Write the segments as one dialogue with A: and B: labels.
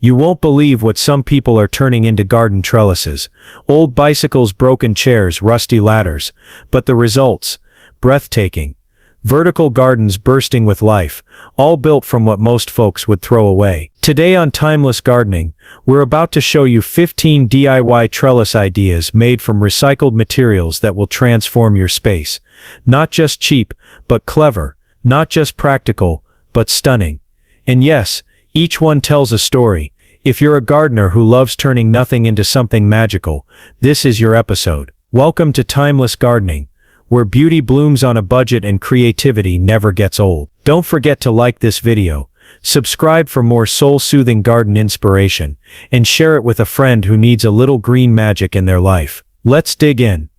A: You won't believe what some people are turning into garden trellises. Old bicycles, broken chairs, rusty ladders. But the results? Breathtaking. Vertical gardens bursting with life, all built from what most folks would throw away. Today on Timeless Gardening, we're about to show you 15 DIY trellis ideas made from recycled materials that will transform your space. Not just cheap, but clever. Not just practical, but stunning. And yes, each one tells a story. If you're a gardener who loves turning nothing into something magical, this is your episode. Welcome to Timeless Gardening, where beauty blooms on a budget and creativity never gets old. Don't forget to like this video, subscribe for more soul-soothing garden inspiration, and share it with a friend who needs a little green magic in their life. Let's dig in.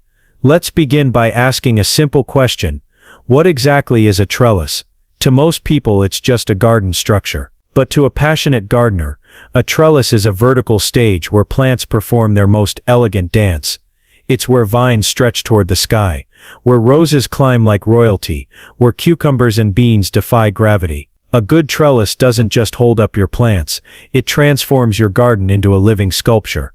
A: Let's begin by asking a simple question. What exactly is a trellis? To most people, it's just a garden structure. But to a passionate gardener, a trellis is a vertical stage where plants perform their most elegant dance. It's where vines stretch toward the sky, where roses climb like royalty, where cucumbers and beans defy gravity. A good trellis doesn't just hold up your plants, it transforms your garden into a living sculpture.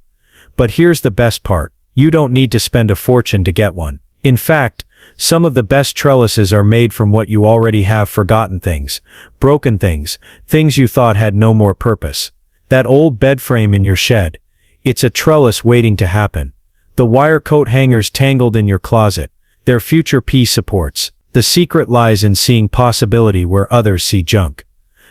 A: But here's the best part. You don't need to spend a fortune to get one. In fact, some of the best trellises are made from what you already have: forgotten things, broken things, things you thought had no more purpose. That old bed frame in your shed, it's a trellis waiting to happen. The wire coat hangers tangled in your closet, they're future piece supports. The secret lies in seeing possibility where others see junk.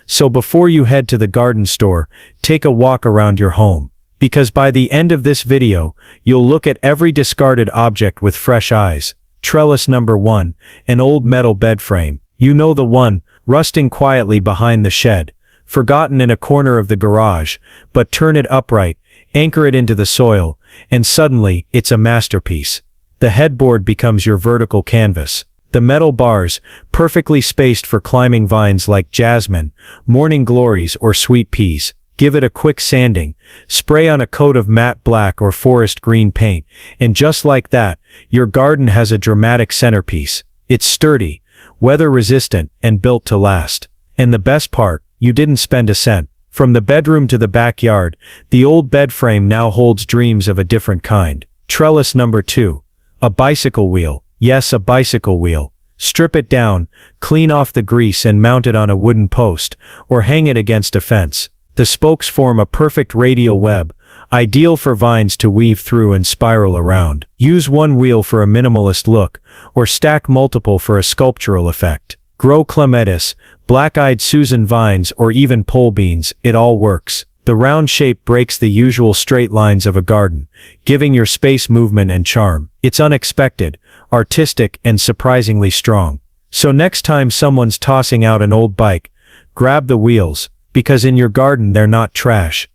A: So before you head to the garden store, take a walk around your home. Because by the end of this video, you'll look at every discarded object with fresh eyes. Trellis number 1, an old metal bed frame. You know the one, rusting quietly behind the shed, forgotten in a corner of the garage, but turn it upright, anchor it into the soil, and suddenly, it's a masterpiece. The headboard becomes your vertical canvas. The metal bars, perfectly spaced for climbing vines like jasmine, morning glories, or sweet peas. Give it a quick sanding, spray on a coat of matte black or forest green paint, and just like that, your garden has a dramatic centerpiece. It's sturdy, weather-resistant, and built to last. And the best part, you didn't spend a cent. From the bedroom to the backyard, the old bed frame now holds dreams of a different kind. Trellis number 2. A bicycle wheel. Yes, a bicycle wheel. Strip it down, clean off the grease and mount it on a wooden post, or hang it against a fence. The spokes form a perfect radial web, ideal for vines to weave through and spiral around. Use one wheel for a minimalist look, or stack multiple for a sculptural effect. Grow clematis, black-eyed Susan vines, or even pole beans, it all works. The round shape breaks the usual straight lines of a garden, giving your space movement and charm. It's unexpected, artistic, and surprisingly strong. So next time someone's tossing out an old bike, grab the wheels. Because in your garden they're not trash.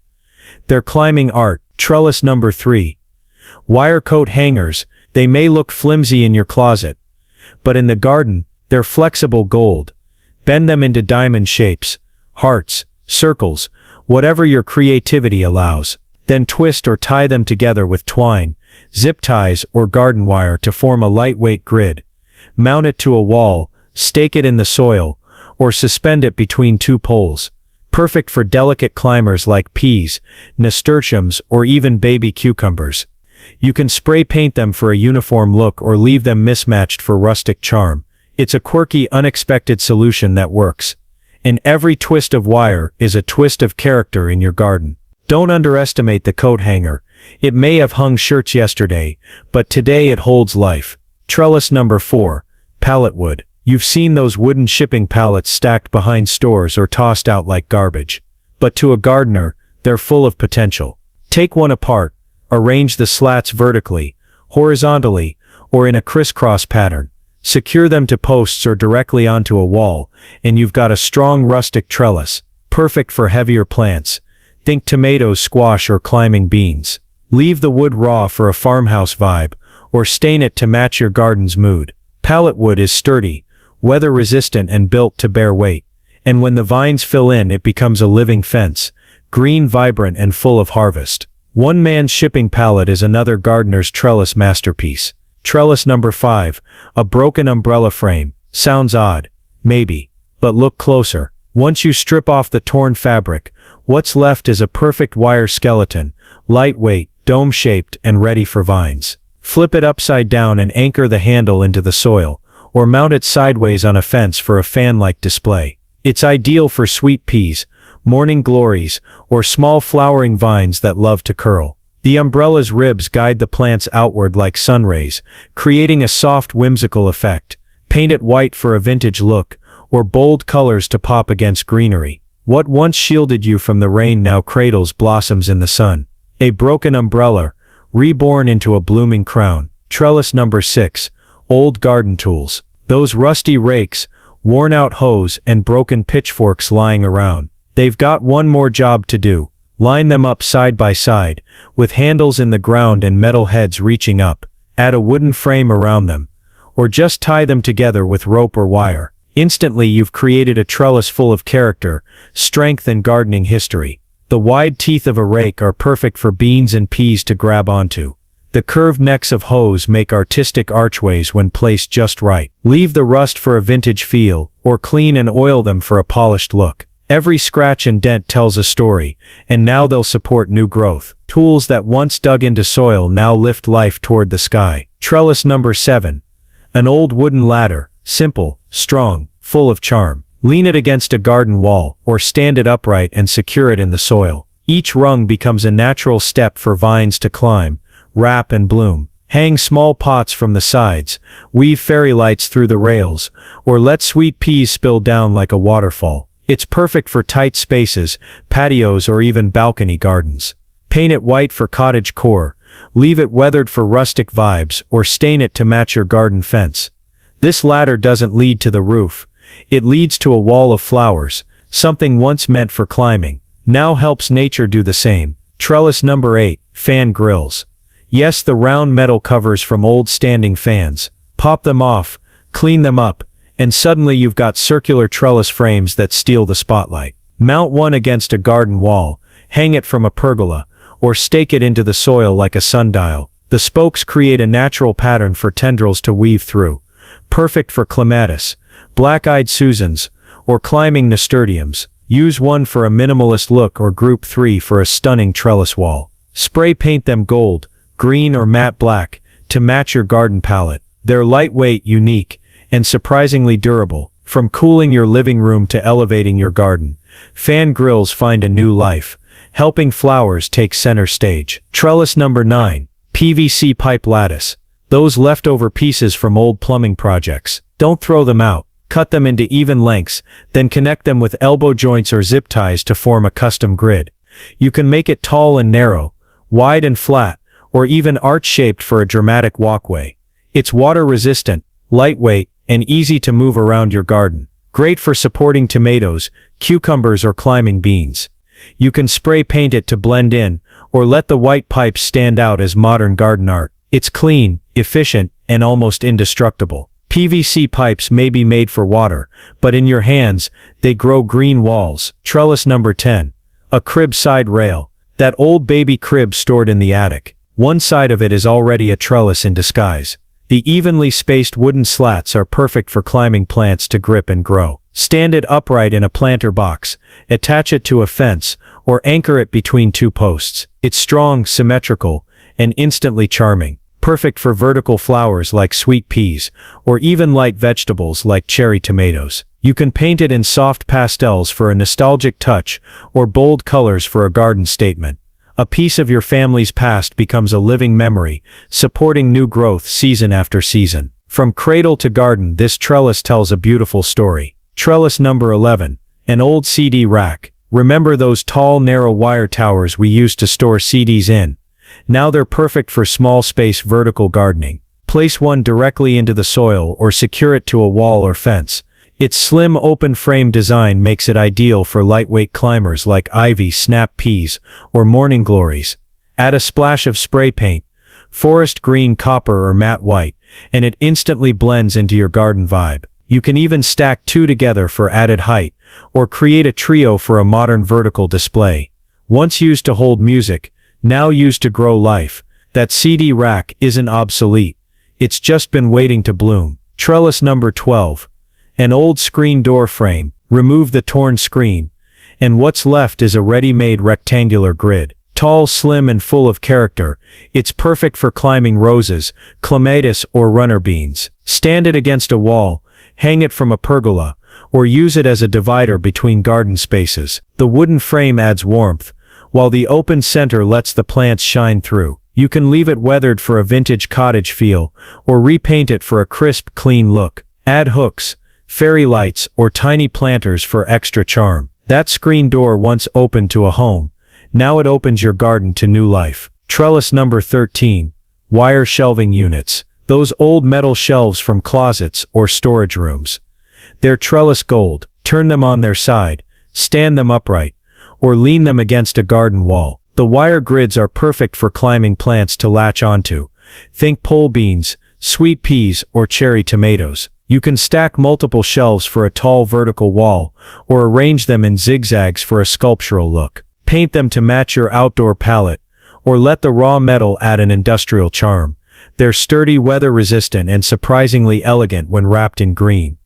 A: They're climbing art. Trellis number 3. Wire coat hangers. They may look flimsy in your closet, but in the garden, they're flexible gold. Bend them into diamond shapes, hearts, circles, whatever your creativity allows. Then twist or tie them together with twine, zip ties, or garden wire to form a lightweight grid. Mount it to a wall, stake it in the soil, or suspend it between two poles. Perfect for delicate climbers like peas, nasturtiums, or even baby cucumbers. You can spray paint them for a uniform look or leave them mismatched for rustic charm. It's a quirky, unexpected solution that works. And every twist of wire is a twist of character in your garden. Don't underestimate the coat hanger. It may have hung shirts yesterday, but today it holds life. Trellis number 4, pallet wood. You've seen those wooden shipping pallets stacked behind stores or tossed out like garbage. But to a gardener, they're full of potential. Take one apart, arrange the slats vertically, horizontally, or in a crisscross pattern. Secure them to posts or directly onto a wall, and you've got a strong rustic trellis, perfect for heavier plants. Think tomatoes, squash, or climbing beans. Leave the wood raw for a farmhouse vibe, or stain it to match your garden's mood. Pallet wood is sturdy, weather-resistant, and built to bear weight. And when the vines fill in, it becomes a living fence, green, vibrant, and full of harvest. One man's shipping pallet is another gardener's trellis masterpiece. Trellis number 5, a broken umbrella frame. Sounds odd, maybe, but look closer. Once you strip off the torn fabric, What's left is a perfect wire skeleton, lightweight, dome-shaped, and ready for vines. Flip it upside down and anchor the handle into the soil, or mount it sideways on a fence for a fan-like display. It's ideal for sweet peas, morning glories, or small flowering vines that love to curl. The umbrella's ribs guide the plants outward like sun rays, creating a soft, whimsical effect. Paint it white for a vintage look, or bold colors to pop against greenery. What once shielded you from the rain now cradles blossoms in the sun. A broken umbrella, reborn into a blooming crown. Trellis number 6. Old garden tools. Those rusty rakes, worn-out hoes, and broken pitchforks lying around. They've got one more job to do. Line them up side by side, with handles in the ground and metal heads reaching up. Add a wooden frame around them, or just tie them together with rope or wire. Instantly you've created a trellis full of character, strength, and gardening history. The wide teeth of a rake are perfect for beans and peas to grab onto. The curved necks of hoes make artistic archways when placed just right. Leave the rust for a vintage feel, or clean and oil them for a polished look. Every scratch and dent tells a story, and now they'll support new growth. Tools that once dug into soil now lift life toward the sky. Trellis number 7. An old wooden ladder, simple, strong, full of charm. Lean it against a garden wall, or stand it upright and secure it in the soil. Each rung becomes a natural step for vines to climb, wrap, and bloom. Hang small pots from the sides, weave fairy lights through the rails, or let sweet peas spill down like a waterfall. It's perfect for tight spaces, patios, or even balcony gardens. Paint it white for cottage core, leave it weathered for rustic vibes, or stain it to match your garden fence. This ladder doesn't lead to the roof. It leads to a wall of flowers, something once meant for climbing, now helps nature do the same. Trellis number 8. Fan grills. Yes, the round metal covers from old standing fans. Pop them off, clean them up, and suddenly you've got circular trellis frames that steal the spotlight. Mount one against a garden wall, hang it from a pergola, or stake it into the soil like a sundial. The spokes create a natural pattern for tendrils to weave through. Perfect for clematis, black-eyed Susans, or climbing nasturtiums. Use one for a minimalist look or group 3 for a stunning trellis wall. Spray paint them gold, green, or matte black to match your garden palette. They're lightweight, unique, and surprisingly durable. From cooling your living room to elevating your garden, fan grills find a new life, helping flowers take center stage. Trellis number 9. PVC pipe lattice. Those leftover pieces from old plumbing projects. Don't throw them out. Cut them into even lengths, then connect them with elbow joints or zip ties to form a custom grid. You can make it tall and narrow, wide and flat, or even arch-shaped for a dramatic walkway. It's water-resistant, lightweight, and easy to move around your garden. Great for supporting tomatoes, cucumbers, or climbing beans. You can spray paint it to blend in, or let the white pipes stand out as modern garden art. It's clean, efficient, and almost indestructible. PVC pipes may be made for water, but in your hands, they grow green walls. Trellis number 10. A crib side rail. That old baby crib stored in the attic. One side of it is already a trellis in disguise. The evenly spaced wooden slats are perfect for climbing plants to grip and grow. Stand it upright in a planter box, attach it to a fence, or anchor it between two posts. It's strong, symmetrical, and instantly charming. Perfect for vertical flowers like sweet peas, or even light vegetables like cherry tomatoes. You can paint it in soft pastels for a nostalgic touch, or bold colors for a garden statement. A piece of your family's past becomes a living memory, supporting new growth season after season. From cradle to garden, this trellis tells a beautiful story. Trellis number 11. An old CD rack. Remember those tall, narrow wire towers we used to store CDs in? Now they're perfect for small space vertical gardening. Place one directly into the soil or secure it to a wall or fence. Its slim open frame design makes it ideal for lightweight climbers like ivy, snap peas, or morning glories. Add a splash of spray paint, forest green, copper, or matte white, and it instantly blends into your garden vibe. You can even stack two together for added height, or create a trio for a modern vertical display. Once used to hold music, now used to grow life, that CD rack isn't obsolete. It's just been waiting to bloom. Trellis number 12. An old screen door frame. Remove the torn screen, and what's left is a ready-made rectangular grid. Tall, slim, and full of character, it's perfect for climbing roses, clematis, or runner beans. Stand it against a wall, hang it from a pergola, or use it as a divider between garden spaces. The wooden frame adds warmth, while the open center lets the plants shine through. You can leave it weathered for a vintage cottage feel, or repaint it for a crisp, clean look. Add hooks, fairy lights, or tiny planters for extra charm. That screen door once opened to a home. Now it opens your garden to new life. Trellis number 13. Wire shelving units. Those old metal shelves from closets or storage rooms. They're trellis gold. Turn them on their side, stand them upright, or lean them against a garden wall. The wire grids are perfect for climbing plants to latch onto. Think pole beans, sweet peas, or cherry tomatoes. You can stack multiple shelves for a tall vertical wall, or arrange them in zigzags for a sculptural look. Paint them to match your outdoor palette, or let the raw metal add an industrial charm. They're sturdy, weather-resistant, and surprisingly elegant when wrapped in green.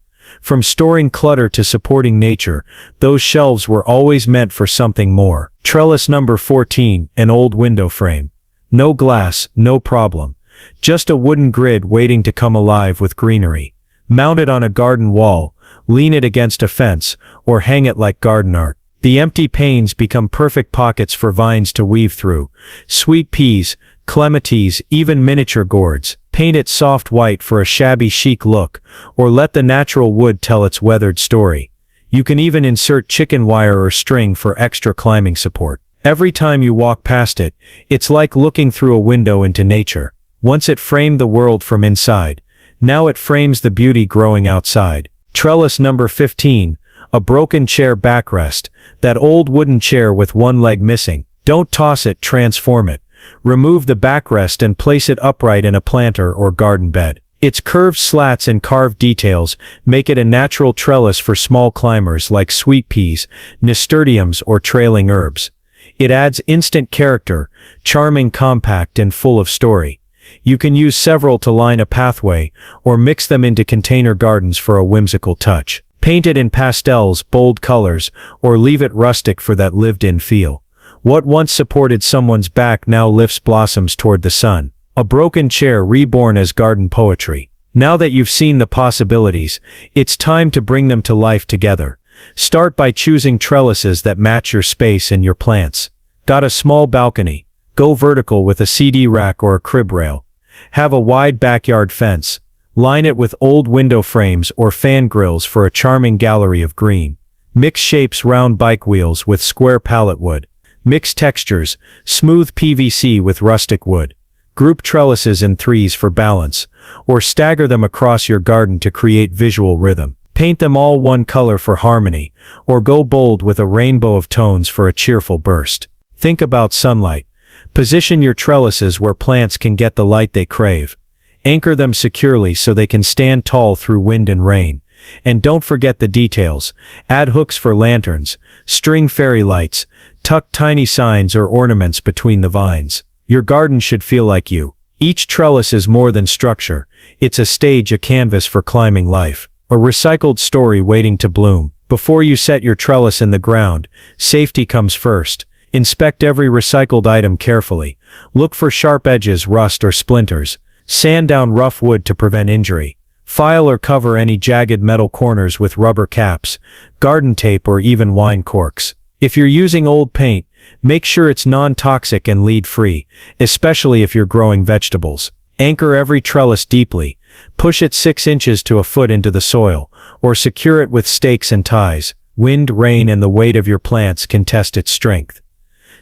A: From storing clutter to supporting nature, those shelves were always meant for something more. Trellis number 14, an old window frame. No glass, no problem. Just a wooden grid waiting to come alive with greenery. Mount it on a garden wall, lean it against a fence, or hang it like garden art. The empty panes become perfect pockets for vines to weave through. Sweet peas, clematis, even miniature gourds. Paint it soft white for a shabby chic look, or let the natural wood tell its weathered story. You can even insert chicken wire or string for extra climbing support. Every time you walk past it, it's like looking through a window into nature. Once it framed the world from inside, now it frames the beauty growing outside. Trellis number 15. A broken chair backrest. That old wooden chair with one leg missing. Don't toss it, transform it. Remove the backrest and place it upright in a planter or garden bed. Its curved slats and carved details make it a natural trellis for small climbers like sweet peas, nasturtiums, or trailing herbs. It adds instant character, charming, compact, and full of story. You can use several to line a pathway, or mix them into container gardens for a whimsical touch. Paint it in pastels, bold colors, or leave it rustic for that lived-in feel. What once supported someone's back now lifts blossoms toward the sun. A broken chair reborn as garden poetry. Now that you've seen the possibilities, it's time to bring them to life together. Start by choosing trellises that match your space and your plants. Got a small balcony? Go vertical with a CD rack or a crib rail. Have a wide backyard fence? Line it with old window frames or fan grills for a charming gallery of green. Mix shapes, round bike wheels with square pallet wood. Mix textures, smooth PVC with rustic wood. Group trellises in threes for balance, or stagger them across your garden to create visual rhythm. Paint them all one color for harmony, or go bold with a rainbow of tones for a cheerful burst. Think about sunlight. Position your trellises where plants can get the light they crave. Anchor them securely so they can stand tall through wind and rain. And don't forget the details. Add hooks for lanterns, string fairy lights, tuck tiny signs or ornaments between the vines. Your garden should feel like you. Each trellis is more than structure. It's a stage, a canvas for climbing life. A recycled story waiting to bloom. Before you set your trellis in the ground, safety comes first. Inspect every recycled item carefully. Look for sharp edges, rust, or splinters. Sand down rough wood to prevent injury. File or cover any jagged metal corners with rubber caps, garden tape, or even wine corks. If you're using old paint, make sure it's non-toxic and lead-free, especially if you're growing vegetables. Anchor every trellis deeply. Push it 6 inches to a foot into the soil, or secure it with stakes and ties. Wind, rain, and the weight of your plants can test its strength.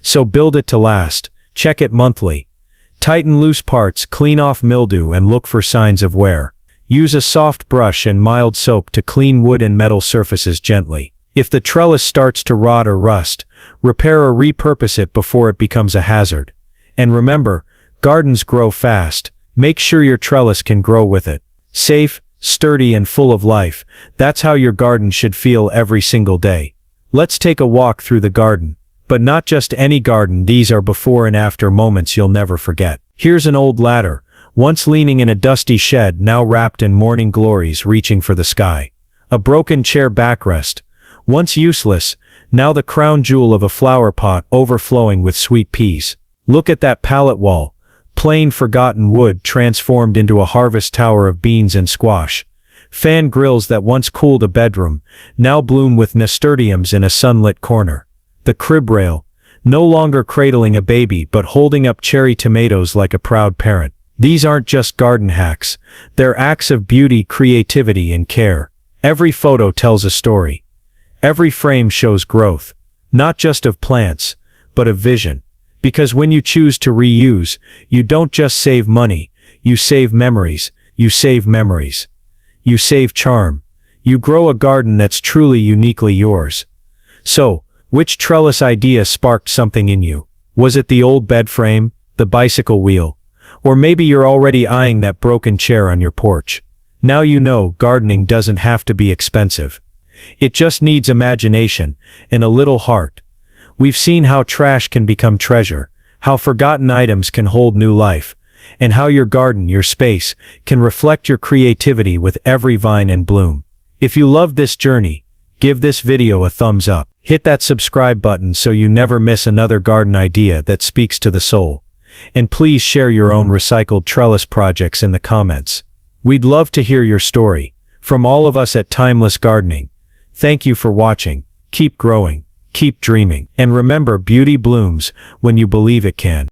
A: So build it to last. Check it monthly. Tighten loose parts, clean off mildew, and look for signs of wear. Use a soft brush and mild soap to clean wood and metal surfaces gently. If the trellis starts to rot or rust, repair or repurpose it before it becomes a hazard. And remember, gardens grow fast. Make sure your trellis can grow with it. Safe, sturdy, and full of life. That's how your garden should feel every single day. Let's take a walk through the garden. But not just any garden, these are before and after moments you'll never forget. Here's an old ladder, once leaning in a dusty shed, now wrapped in morning glories reaching for the sky. A broken chair backrest, once useless, Now the crown jewel of a flower pot overflowing with sweet peas. Look at that pallet wall. Plain forgotten wood transformed into a harvest tower of beans and squash. Fan grills that once cooled a bedroom, now bloom with nasturtiums in a sunlit corner. The crib rail, no longer cradling a baby but holding up cherry tomatoes like a proud parent. These aren't just garden hacks, they're acts of beauty, creativity, and care. Every photo tells a story. Every frame shows growth, not just of plants, but of vision. Because when you choose to reuse, you don't just save money, you save memories, you save memories. You save charm. You grow a garden that's truly uniquely yours. So, which trellis idea sparked something in you? Was it the old bed frame, the bicycle wheel? Or maybe you're already eyeing that broken chair on your porch. Now you know gardening doesn't have to be expensive. It just needs imagination and a little heart. We've seen how trash can become treasure, how forgotten items can hold new life, and how your garden, your space, can reflect your creativity with every vine and bloom. If you love this journey, give this video a thumbs up. Hit that subscribe button so you never miss another garden idea that speaks to the soul. And please share your own recycled trellis projects in the comments. We'd love to hear your story. From all of us at Timeless Gardening, thank you for watching. Keep growing, keep dreaming, and remember, beauty blooms when you believe it can.